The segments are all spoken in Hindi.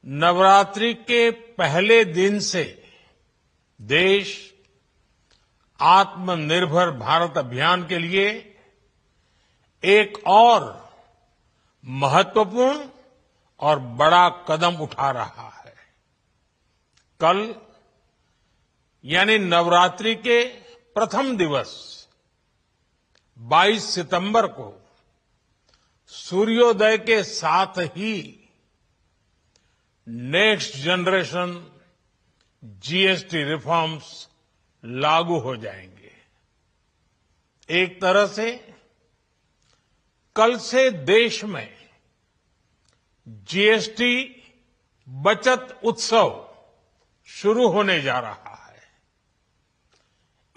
नवरात्रि के पहले दिन से देश आत्मनिर्भर भारत अभियान के लिए एक और महत्वपूर्ण और बड़ा कदम उठा रहा है। कल यानी नवरात्रि के प्रथम दिवस 22 सितंबर को सूर्योदय के साथ ही नेक्स्ट जनरेशन जीएसटी रिफॉर्म्स लागू हो जाएंगे। एक तरह से कल से देश में जीएसटी बचत उत्सव शुरू होने जा रहा है।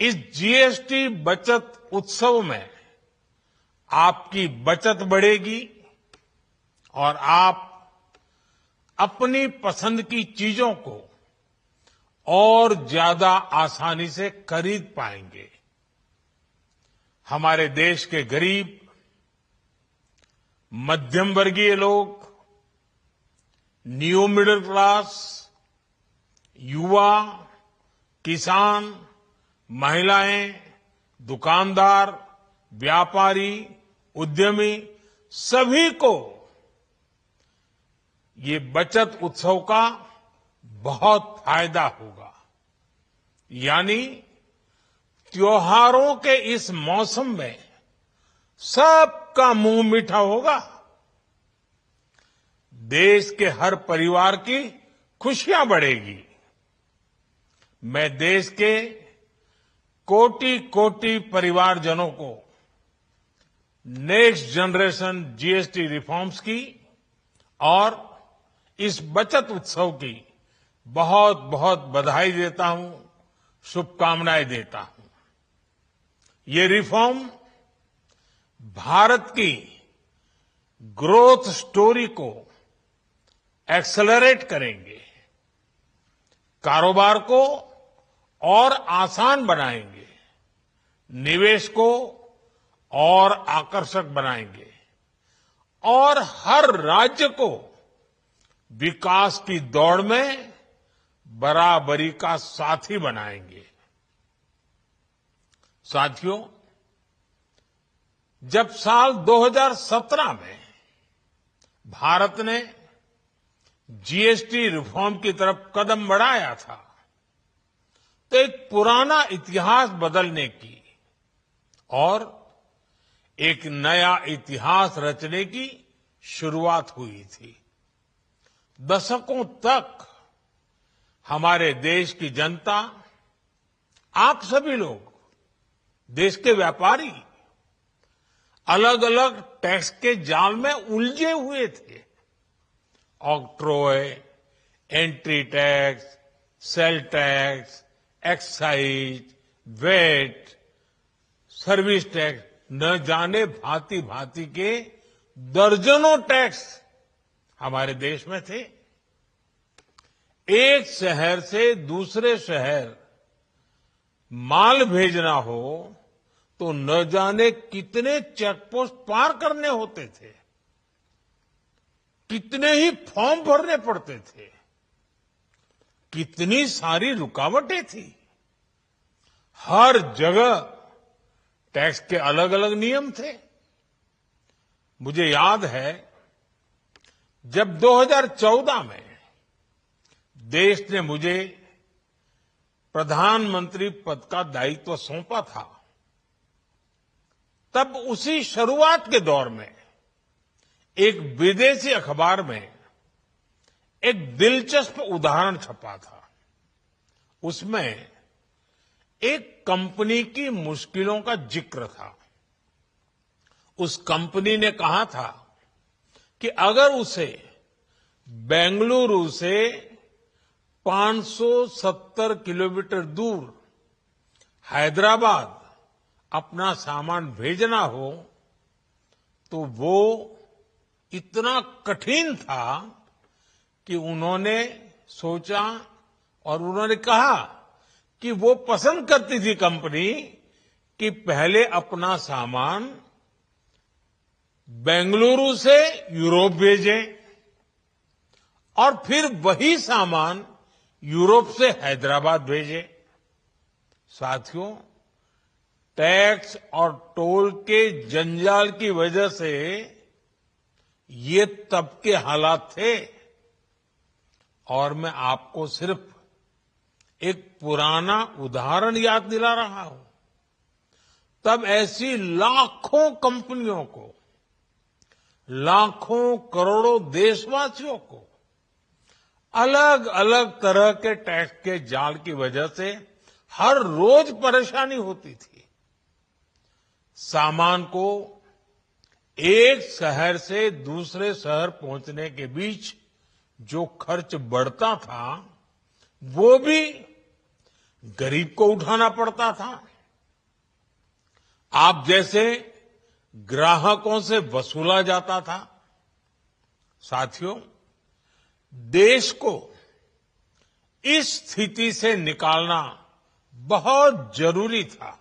इस जीएसटी बचत उत्सव में आपकी बचत बढ़ेगी और आप अपनी पसंद की चीजों को और ज्यादा आसानी से खरीद पाएंगे। हमारे देश के गरीब, मध्यम वर्गीय लोग, न्यू मिडिल क्लास, युवा, किसान, महिलाएं, दुकानदार, व्यापारी, उद्यमी सभी को ये बचत उत्सव का बहुत फायदा होगा। यानी त्योहारों के इस मौसम में सबका मुंह मीठा होगा। देश के हर परिवार की खुशियां बढ़ेगी। मैं देश के कोटि कोटि परिवारजनों को नेक्स्ट जनरेशन जीएसटी रिफॉर्म्स की और इस बचत उत्सव की बहुत बहुत बधाई देता हूं, शुभकामनाएं देता हूं। ये रिफॉर्म भारत की ग्रोथ स्टोरी को एक्सेलरेट करेंगे, कारोबार को और आसान बनाएंगे, निवेश को और आकर्षक बनाएंगे और हर राज्य को विकास की दौड़ में बराबरी का साथी बनाएंगे। साथियों, जब साल 2017 में भारत ने जीएसटी रिफॉर्म की तरफ कदम बढ़ाया था, तो एक पुराना इतिहास बदलने की और एक नया इतिहास रचने की शुरुआत हुई थी। दशकों तक हमारे देश की जनता, आप सभी लोग, देश के व्यापारी अलग अलग टैक्स के जाल में उलझे हुए थे। Octroi, entry tax, sale tax, excise, VAT, service tax, न जाने भांति भांति के दर्जनों टैक्स हमारे देश में थे। एक शहर से दूसरे शहर माल भेजना हो तो न जाने कितने चेकपोस्ट पार करने होते थे, कितने ही फॉर्म भरने पड़ते थे, कितनी सारी रुकावटें थी। हर जगह टैक्स के अलग अलग नियम थे। मुझे याद है जब 2014 में देश ने मुझे प्रधानमंत्री पद का दायित्व सौंपा था, तब उसी शुरुआत के दौर में एक विदेशी अखबार में एक दिलचस्प उदाहरण छपा था। उसमें एक कंपनी की मुश्किलों का जिक्र था। उस कंपनी ने कहा था कि अगर उसे बेंगलुरु से 570 किलोमीटर दूर हैदराबाद अपना सामान भेजना हो तो वो इतना कठिन था कि उन्होंने सोचा और उन्होंने कहा कि वो पसंद करती थी कंपनी कि पहले अपना सामान बेंगलुरु से यूरोप भेजें और फिर वही सामान यूरोप से हैदराबाद भेजे। साथियों, टैक्स और टोल के जंजाल की वजह से ये तब के हालात थे। और मैं आपको सिर्फ एक पुराना उदाहरण याद दिला रहा हूं। तब ऐसी लाखों कंपनियों को, लाखों करोड़ों देशवासियों को अलग अलग तरह के टैक्स के जाल की वजह से हर रोज परेशानी होती थी। सामान को एक शहर से दूसरे शहर पहुंचने के बीच जो खर्च बढ़ता था, वो भी गरीब को उठाना पड़ता था। आप जैसे ग्राहकों से वसूला जाता था। साथियों, देश को इस स्थिति से निकालना बहुत जरूरी था।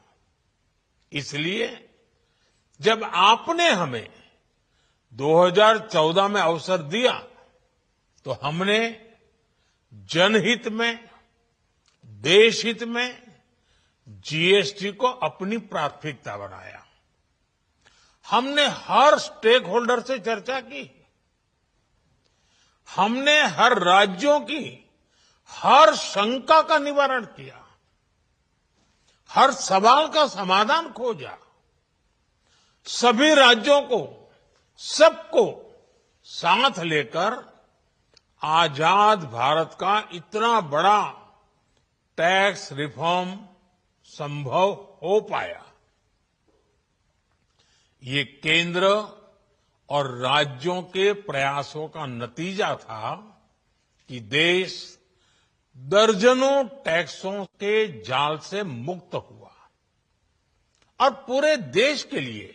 इसलिए जब आपने हमें 2014 में अवसर दिया, तो हमने जनहित में, देशहित में जीएसटी को अपनी प्राथमिकता बनाया। हमने हर स्टेक होल्डर से चर्चा की। हमने हर राज्यों की हर शंका का निवारण किया, हर सवाल का समाधान खोजा। सभी राज्यों को, सबको साथ लेकर आजाद भारत का इतना बड़ा टैक्स रिफॉर्म संभव हो पाया। ये केंद्र और राज्यों के प्रयासों का नतीजा था कि देश दर्जनों टैक्सों के जाल से मुक्त हुआ और पूरे देश के लिए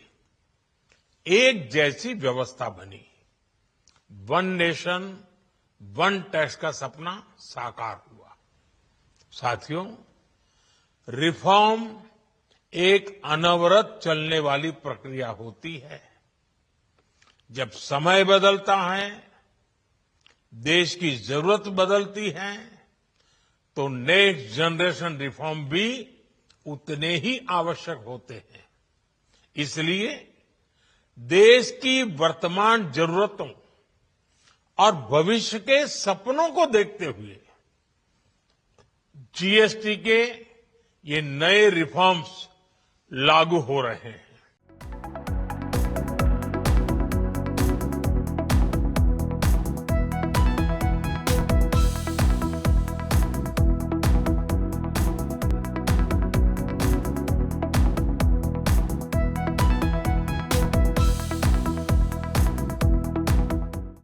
एक जैसी व्यवस्था बनी। वन नेशन वन टैक्स का सपना साकार हुआ। साथियों, रिफॉर्म एक अनवरत चलने वाली प्रक्रिया होती है। जब समय बदलता है, देश की जरूरत बदलती है, तो नेक्स्ट जनरेशन रिफॉर्म भी उतने ही आवश्यक होते हैं। इसलिए देश की वर्तमान जरूरतों और भविष्य के सपनों को देखते हुए जीएसटी के ये नए रिफॉर्म्स लागू हो रहे हैं।